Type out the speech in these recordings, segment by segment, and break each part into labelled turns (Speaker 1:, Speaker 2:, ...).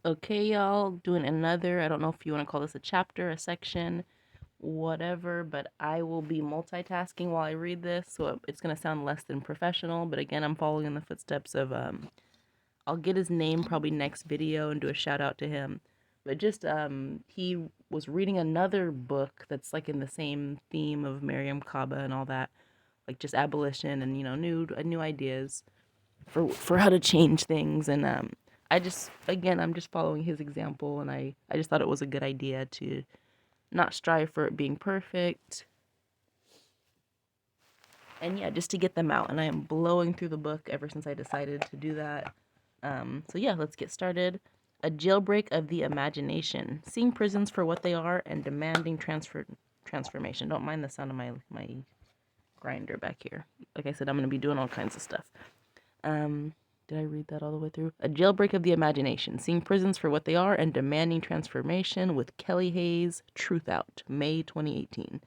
Speaker 1: Okay, y'all, doing another. I don't know if you want to call this a chapter, a section, whatever, but I will be multitasking while I read this, so it's going to sound less than professional. But again, I'm following in the footsteps of, I'll get his name probably next video and do a shout out to him. But just, he was reading another book that's like in the same theme of Mariame Kaba and all that, like just abolition and, new ideas for how to change things. And I just, again, I'm just following his example, and I just thought it was a good idea to not strive for it being perfect, and yeah, just to get them out. And I am blowing through the book ever since I decided to do that. So yeah, let's get started. A jailbreak of the imagination, seeing prisons for what they are and demanding transformation. Don't mind the sound of my grinder back here. Like I said, I'm gonna be doing all kinds of stuff. Um, did I read that all the way through? A jailbreak of the imagination, seeing prisons for what they are and demanding transformation with Kelly Hayes, Truth Out, May 2018.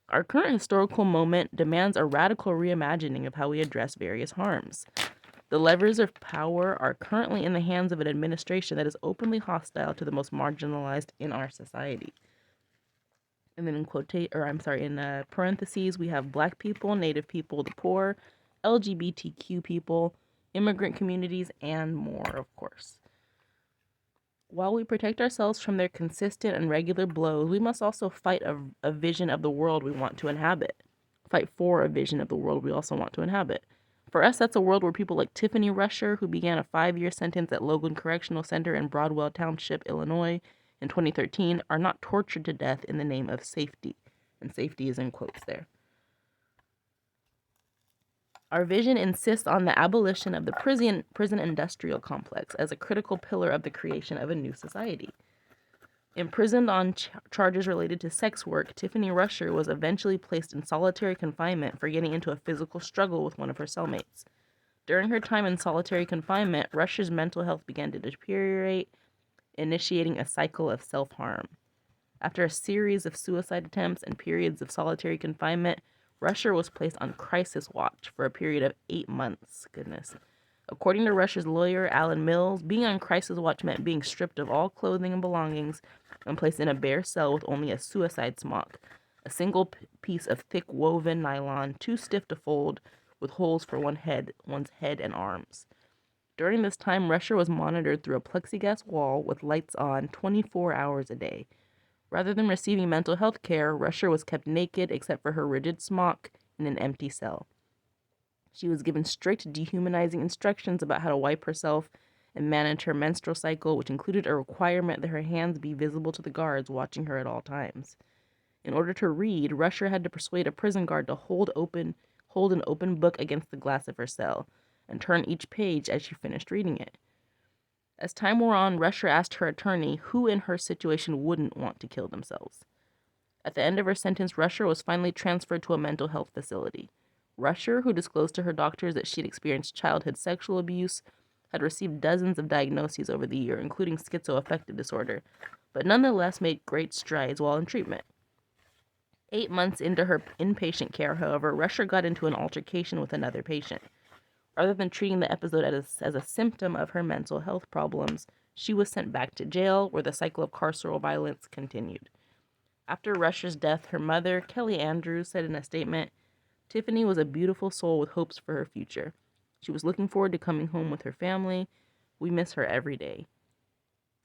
Speaker 1: Our current historical moment demands a radical reimagining of how we address various harms. The levers of power are currently in the hands of an administration that is openly hostile to the most marginalized in our society. And then in parentheses, we have Black people, Native people, the poor, LGBTQ people, immigrant communities, and more, of course. While we protect ourselves from their consistent and regular blows, we must also fight a vision of the world we want to inhabit. Fight for a vision of the world we also want to inhabit. For us, that's a world where people like Tiffany Rusher, who began a 5-year sentence at Logan Correctional Center in Broadwell Township, Illinois, in 2013, are not tortured to death in the name of safety. And safety is in quotes there. Our vision insists on the abolition of the prison industrial complex as a critical pillar of the creation of a new society. Imprisoned on charges related to sex work, Tiffany Rusher was eventually placed in solitary confinement for getting into a physical struggle with one of her cellmates. During her time in solitary confinement, Rusher's mental health began to deteriorate, initiating a cycle of self-harm. After a series of suicide attempts and periods of solitary confinement, Rusher was placed on crisis watch for a period of 8 months. Goodness. According to Rusher's lawyer, Alan Mills, being on crisis watch meant being stripped of all clothing and belongings and placed in a bare cell with only a suicide smock, a single piece of thick woven nylon, too stiff to fold, with holes for one's head and arms. During this time, Rusher was monitored through a plexiglass wall with lights on 24 hours a day. Rather than receiving mental health care, Rusher was kept naked except for her rigid smock in an empty cell. She was given strict, dehumanizing instructions about how to wipe herself and manage her menstrual cycle, which included a requirement that her hands be visible to the guards watching her at all times. In order to read, Rusher had to persuade a prison guard to hold an open book against the glass of her cell and turn each page as she finished reading it. As time wore on, Rusher asked her attorney who in her situation wouldn't want to kill themselves. At the end of her sentence, Rusher was finally transferred to a mental health facility. Rusher, who disclosed to her doctors that she'd experienced childhood sexual abuse, had received dozens of diagnoses over the year, including schizoaffective disorder, but nonetheless made great strides while in treatment. 8 months into her inpatient care, however, Rusher got into an altercation with another patient. Rather than treating the episode as a symptom of her mental health problems, she was sent back to jail, where the cycle of carceral violence continued. After Rusher's death, her mother, Kelly Andrews, said in a statement, "Tiffany was a beautiful soul with hopes for her future. She was looking forward to coming home with her family. We miss her every day."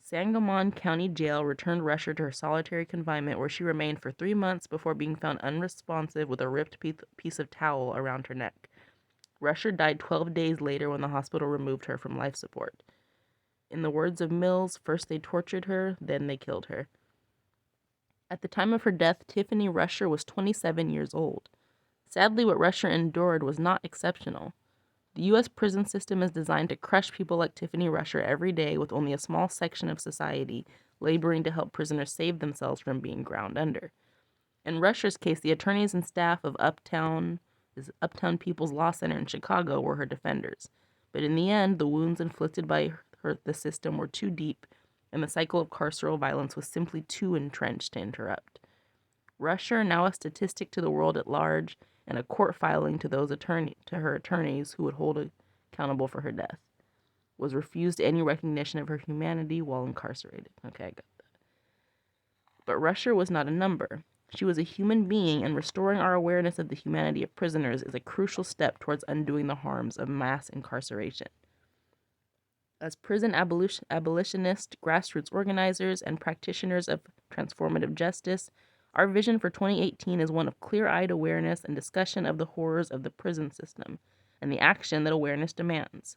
Speaker 1: Sangamon County Jail returned Rusher to her solitary confinement, where she remained for 3 months before being found unresponsive with a ripped piece of towel around her neck. Rusher died 12 days later when the hospital removed her from life support. In the words of Mills, first they tortured her, then they killed her. At the time of her death, Tiffany Rusher was 27 years old. Sadly, what Rusher endured was not exceptional. The U.S. prison system is designed to crush people like Tiffany Rusher every day, with only a small section of society laboring to help prisoners save themselves from being ground under. In Rusher's case, the attorneys and staff of Uptown People's Law Center in Chicago were her defenders. But in the end, the wounds inflicted by the system were too deep, and the cycle of carceral violence was simply too entrenched to interrupt. Rusher, now a statistic to the world at large, and a court filing to her attorneys who would hold accountable for her death. was refused any recognition of her humanity while incarcerated. Okay, I got that. But Russia was not a number. She was a human being, and restoring our awareness of the humanity of prisoners is a crucial step towards undoing the harms of mass incarceration. As prison abolitionist, grassroots organizers, and practitioners of transformative justice, our vision for 2018 is one of clear-eyed awareness and discussion of the horrors of the prison system and the action that awareness demands.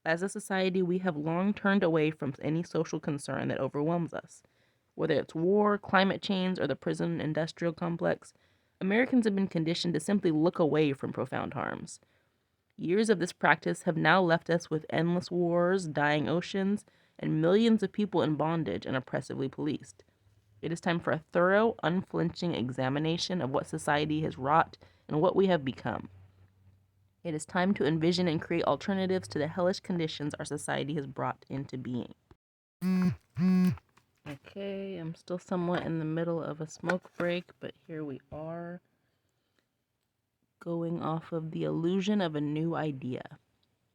Speaker 1: As a society, we have long turned away from any social concern that overwhelms us. Whether it's war, climate change, or the prison industrial complex, Americans have been conditioned to simply look away from profound harms. Years of this practice have now left us with endless wars, dying oceans, and millions of people in bondage and oppressively policed. It is time for a thorough, unflinching examination of what society has wrought and what we have become. It is time to envision and create alternatives to the hellish conditions our society has brought into being. Okay, I'm still somewhat in the middle of a smoke break, but here we are, going off of the illusion of a new idea.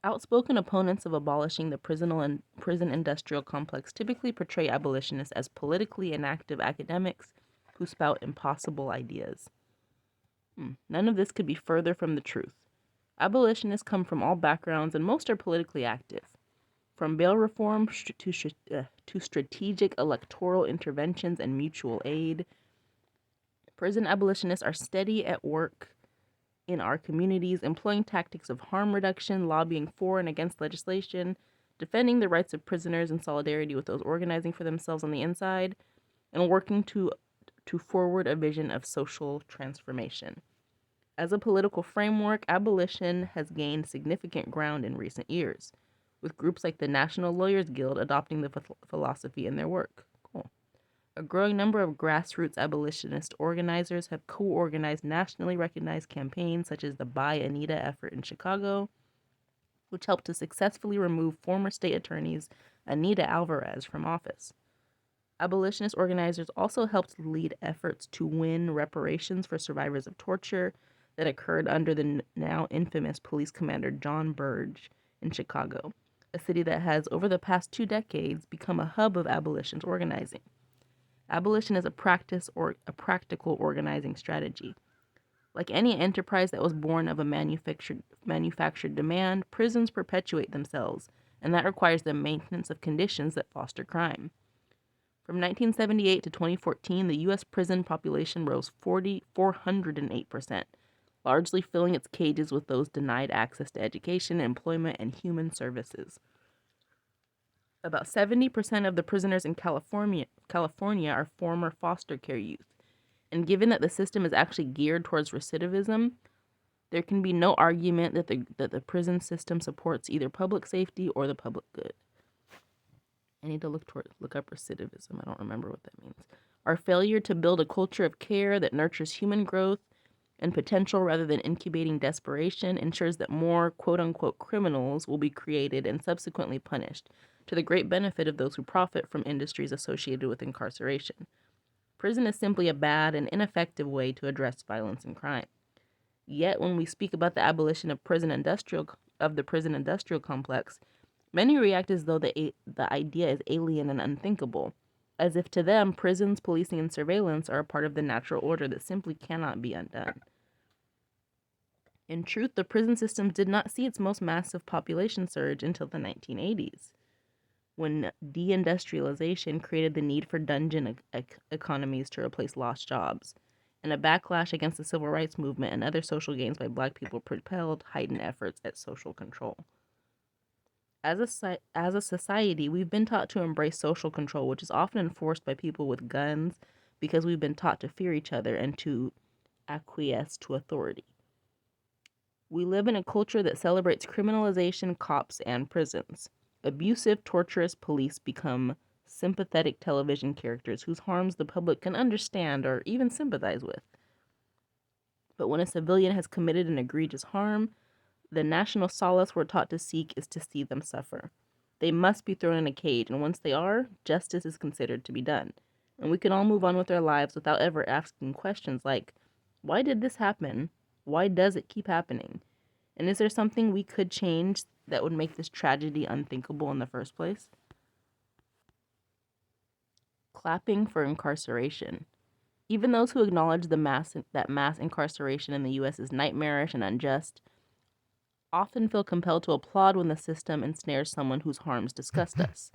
Speaker 1: Outspoken opponents of abolishing the prison industrial complex typically portray abolitionists as politically inactive academics who spout impossible ideas. None of this could be further from the truth. Abolitionists come from all backgrounds, and most are politically active. From bail reform to strategic electoral interventions and mutual aid, prison abolitionists are steady at work in our communities, employing tactics of harm reduction, lobbying for and against legislation, defending the rights of prisoners in solidarity with those organizing for themselves on the inside, and working to forward a vision of social transformation. As a political framework, abolition has gained significant ground in recent years, with groups like the National Lawyers Guild adopting the philosophy in their work. Cool. A growing number of grassroots abolitionist organizers have co-organized nationally recognized campaigns such as the Buy Anita effort in Chicago, which helped to successfully remove former state attorneys Anita Alvarez from office. Abolitionist organizers also helped lead efforts to win reparations for survivors of torture that occurred under the now infamous police commander John Burge in Chicago, a city that has, over the past 2 decades, become a hub of abolitionist organizing. Abolition is a practice or a practical organizing strategy. Like any enterprise that was born of a manufactured demand, prisons perpetuate themselves, and that requires the maintenance of conditions that foster crime. From 1978 to 2014, the U.S. prison population rose 408%, largely filling its cages with those denied access to education, employment, and human services. About 70% of the prisoners in California are former foster care youth, and given that the system is actually geared towards recidivism, there can be no argument that the prison system supports either public safety or the public good. I need to look up recidivism. I don't remember what that means. Our failure to build a culture of care that nurtures human growth and potential rather than incubating desperation ensures that more quote-unquote criminals will be created and subsequently punished, to the great benefit of those who profit from industries associated with incarceration. Prison is simply a bad and ineffective way to address violence and crime. Yet, when we speak about the abolition of the prison industrial complex, many react as though the idea is alien and unthinkable, as if to them prisons, policing, and surveillance are a part of the natural order that simply cannot be undone. In truth, the prison system did not see its most massive population surge until the 1980s, when deindustrialization created the need for dungeon economies to replace lost jobs, and a backlash against the civil rights movement and other social gains by Black people propelled heightened efforts at social control. As a society, we've been taught to embrace social control, which is often enforced by people with guns because we've been taught to fear each other and to acquiesce to authority. We live in a culture that celebrates criminalization, cops, and prisons. Abusive, torturous police become sympathetic television characters whose harms the public can understand or even sympathize with. But when a civilian has committed an egregious harm, the national solace we're taught to seek is to see them suffer. They must be thrown in a cage, and once they are, justice is considered to be done. And we can all move on with our lives without ever asking questions like, why did this happen? Why does it keep happening? And is there something we could change that would make this tragedy unthinkable in the first place? Clapping for incarceration. Even those who acknowledge that mass incarceration in the U.S. is nightmarish and unjust often feel compelled to applaud when the system ensnares someone whose harms disgust us.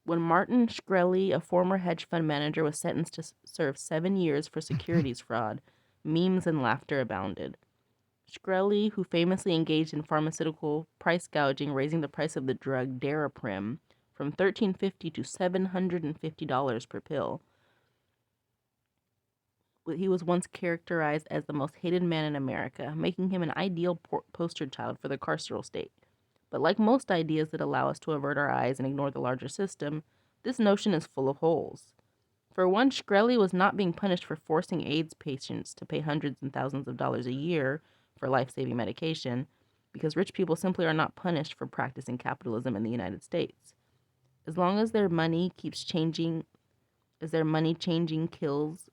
Speaker 1: When Martin Shkreli, a former hedge fund manager, was sentenced to serve 7 years for securities fraud, memes and laughter abounded. Shkreli, who famously engaged in pharmaceutical price gouging, raising the price of the drug Daraprim from $13.50 to $750 per pill, he was once characterized as the most hated man in America, making him an ideal poster child for the carceral state. But like most ideas that allow us to avert our eyes and ignore the larger system, this notion is full of holes. For one, Shkreli was not being punished for forcing AIDS patients to pay hundreds and thousands of dollars a year for life-saving medication, because rich people simply are not punished for practicing capitalism in the United States. As long as their money keeps changing, as their money changing kills,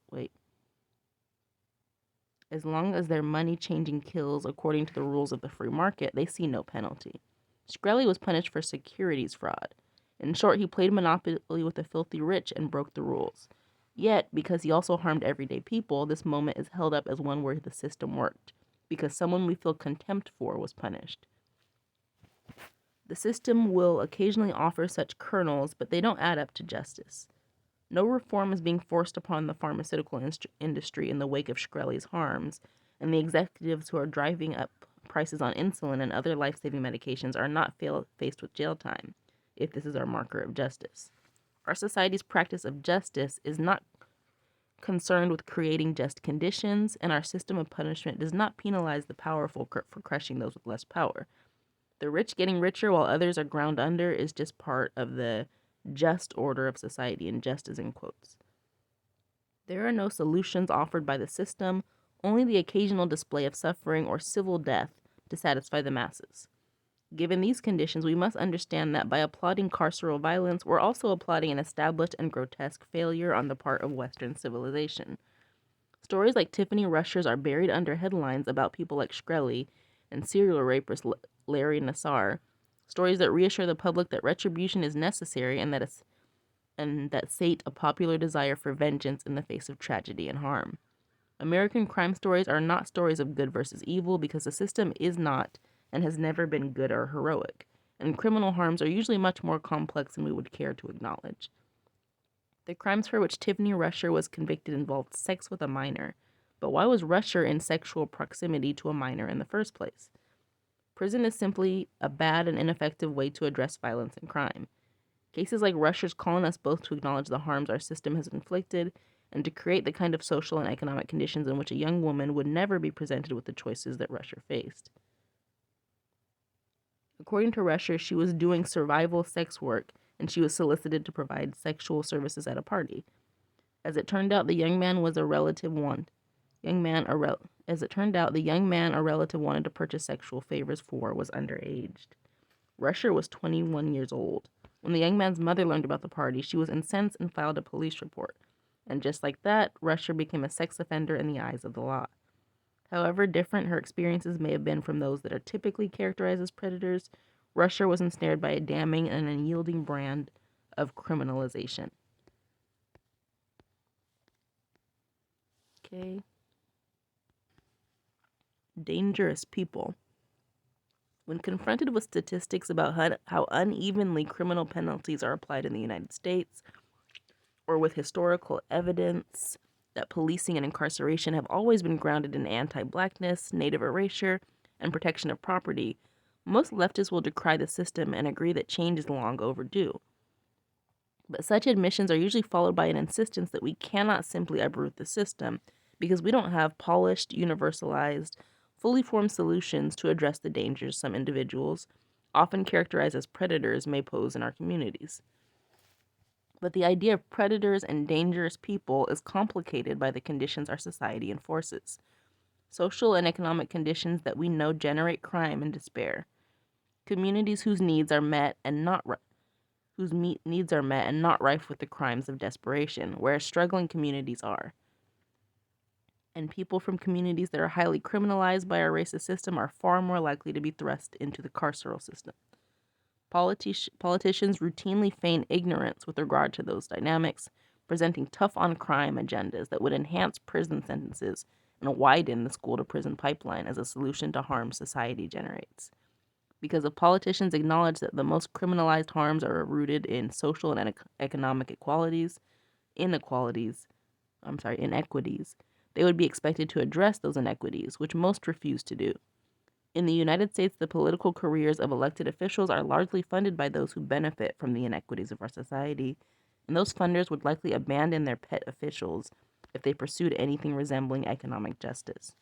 Speaker 1: as long as their money changing kills according to the rules of the free market, they see no penalty. Shkreli was punished for securities fraud. In short, he played Monopoly with the filthy rich and broke the rules. Yet, because he also harmed everyday people, this moment is held up as one where the system worked, because someone we feel contempt for was punished. The system will occasionally offer such kernels, but they don't add up to justice. No reform is being forced upon the pharmaceutical industry in the wake of Shkreli's harms, and the executives who are driving up prices on insulin and other life-saving medications are not faced with jail time, if this is our marker of justice. Our society's practice of justice is not concerned with creating just conditions, and our system of punishment does not penalize the powerful for crushing those with less power. The rich getting richer while others are ground under is just part of the just order of society, and just is in quotes. There are no solutions offered by the system, only the occasional display of suffering or civil death to satisfy the masses. Given these conditions, we must understand that by applauding carceral violence, we're also applauding an established and grotesque failure on the part of Western civilization. Stories like Tiffany Rusher's are buried under headlines about people like Shkreli and serial rapist Larry Nassar, stories that reassure the public that retribution is necessary and that sate a popular desire for vengeance in the face of tragedy and harm. American crime stories are not stories of good versus evil because the system is not and has never been good or heroic, and criminal harms are usually much more complex than we would care to acknowledge. The crimes for which Tiffany Rusher was convicted involved sex with a minor, but why was Rusher in sexual proximity to a minor in the first place? Prison is simply a bad and ineffective way to address violence and crime. Cases like Rusher's call on us both to acknowledge the harms our system has inflicted and to create the kind of social and economic conditions in which a young woman would never be presented with the choices that Rusher faced. According to Rusher, she was doing survival sex work and she was solicited to provide sexual services at a party. As it turned out, the young man a relative wanted to purchase sexual favors for was underage. Rusher was 21 years old. When the young man's mother learned about the party, she was incensed and filed a police report. And just like that, Rusher became a sex offender in the eyes of the law. However different her experiences may have been from those that are typically characterized as predators, Rusher was ensnared by a damning and unyielding brand of criminalization. Okay. Dangerous people. When confronted with statistics about how unevenly criminal penalties are applied in the United States, or with historical evidence that policing and incarceration have always been grounded in anti-blackness, native erasure, and protection of property, most leftists will decry the system and agree that change is long overdue. But such admissions are usually followed by an insistence that we cannot simply uproot the system because we don't have polished, universalized, fully formed solutions to address the dangers some individuals, often characterized as predators, may pose in our communities. But the idea of predators and dangerous people is complicated by the conditions our society enforces. Social and economic conditions that we know generate crime and despair. Communities whose needs are met and not rife with the crimes of desperation, whereas struggling communities are. And people from communities that are highly criminalized by our racist system are far more likely to be thrust into the carceral system. Politicians routinely feign ignorance with regard to those dynamics, presenting tough-on-crime agendas that would enhance prison sentences and widen the school-to-prison pipeline as a solution to harm society generates. Because if politicians acknowledge that the most criminalized harms are rooted in social and economic inequities, they would be expected to address those inequities, which most refuse to do. In the United States, the political careers of elected officials are largely funded by those who benefit from the inequities of our society, and those funders would likely abandon their pet officials if they pursued anything resembling economic justice.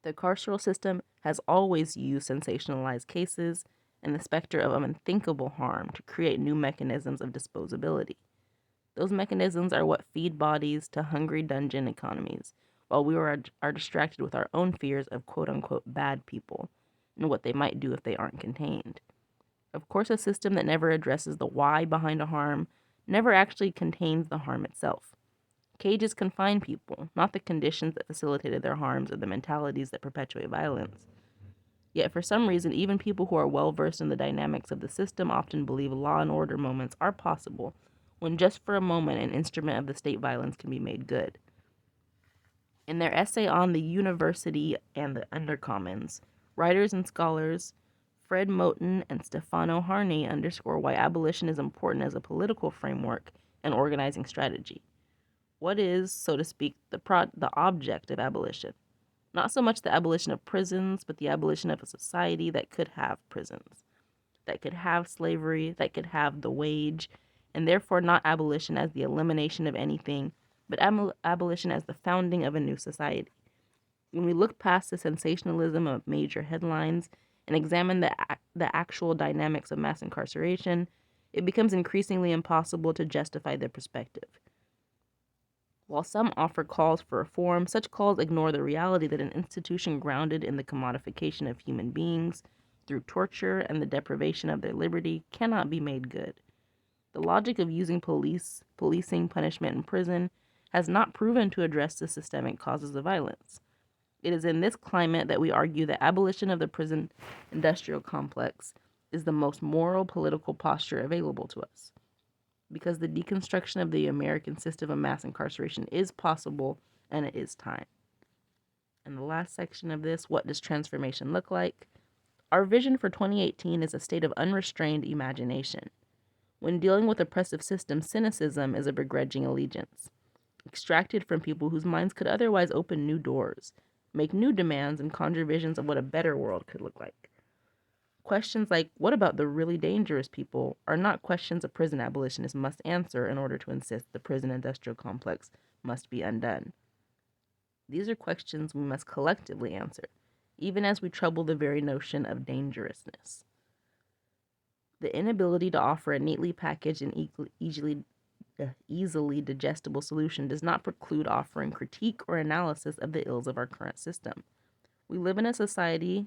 Speaker 1: The carceral system has always used sensationalized cases and the specter of unthinkable harm to create new mechanisms of disposability. Those mechanisms are what feed bodies to hungry dungeon economies, while we are distracted with our own fears of quote-unquote bad people and what they might do if they aren't contained. Of course, a system that never addresses the why behind a harm never actually contains the harm itself. Cages confine people, not the conditions that facilitated their harms or the mentalities that perpetuate violence. Yet, for some reason, even people who are well-versed in the dynamics of the system often believe law and order moments are possible, when just for a moment an instrument of the state violence can be made good. In their essay on the University and the Undercommons, writers and scholars Fred Moten and Stefano Harney underscore why abolition is important as a political framework and organizing strategy. What is, so to speak, the object of abolition? Not so much the abolition of prisons, but the abolition of a society that could have prisons, that could have slavery, that could have the wage, and therefore not abolition as the elimination of anything, but abolition as the founding of a new society. When we look past the sensationalism of major headlines and examine the actual dynamics of mass incarceration, it becomes increasingly impossible to justify their perspective. While some offer calls for reform, such calls ignore the reality that an institution grounded in the commodification of human beings through torture and the deprivation of their liberty cannot be made good. The logic of using policing, punishment, and prison has not proven to address the systemic causes of violence. It is in this climate that we argue that abolition of the prison industrial complex is the most moral political posture available to us. Because the deconstruction of the American system of mass incarceration is possible and it is time. And the last section of this, what does transformation look like? Our vision for 2018 is a state of unrestrained imagination. When dealing with oppressive systems, cynicism is a begrudging allegiance, extracted from people whose minds could otherwise open new doors, make new demands, and conjure visions of what a better world could look like. Questions like, what about the really dangerous people, are not questions a prison abolitionist must answer in order to insist the prison industrial complex must be undone. These are questions we must collectively answer, even as we trouble the very notion of dangerousness. The inability to offer a neatly packaged and easily digestible solution does not preclude offering critique or analysis of the ills of our current system. We live in a society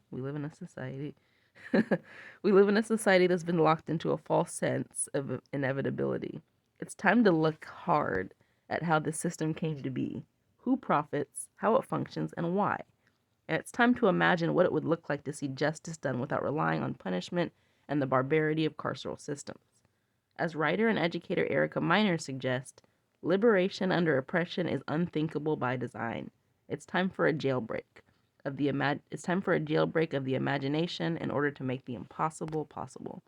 Speaker 1: that's been locked into a false sense of inevitability. It's time to look hard at how this system came to be, who profits, how it functions, and why. And it's time to imagine what it would look like to see justice done without relying on punishment and the barbarity of carceral systems. As writer and educator Erica Miner suggests, liberation under oppression is unthinkable by design. It's time for a jailbreak of the imagination in order to make the impossible possible.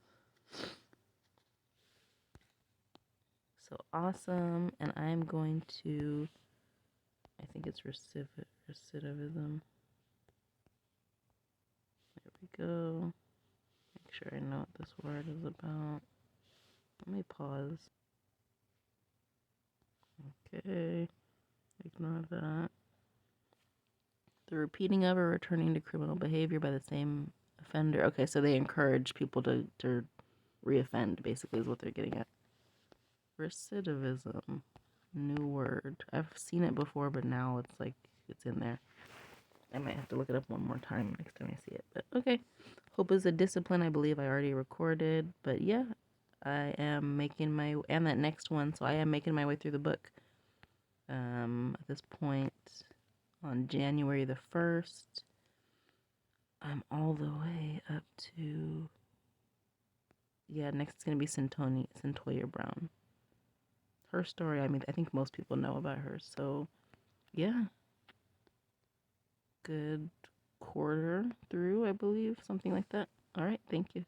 Speaker 1: So awesome, and I'm going to, I think it's recidivism. There we go. Make sure I know what this word is about. Let me pause. Okay, ignore that. The repeating of or returning to criminal behavior by the same offender. Okay, so they encourage people to reoffend, basically, is what they're getting at. Recidivism. New word. I've seen it before, but now it's like, it's in there. I might have to look it up one more time next time I see it. But okay. Hope is a discipline. I believe I already recorded. But yeah, I am making and that next one. So I am making my way through the book. At this point, on January the 1st. I'm all the way up to, yeah, next is going to be Centoya Brown. Her story, I mean, I think most people know about her. So, yeah. Good quarter through, I believe, something like that. All right, thank you.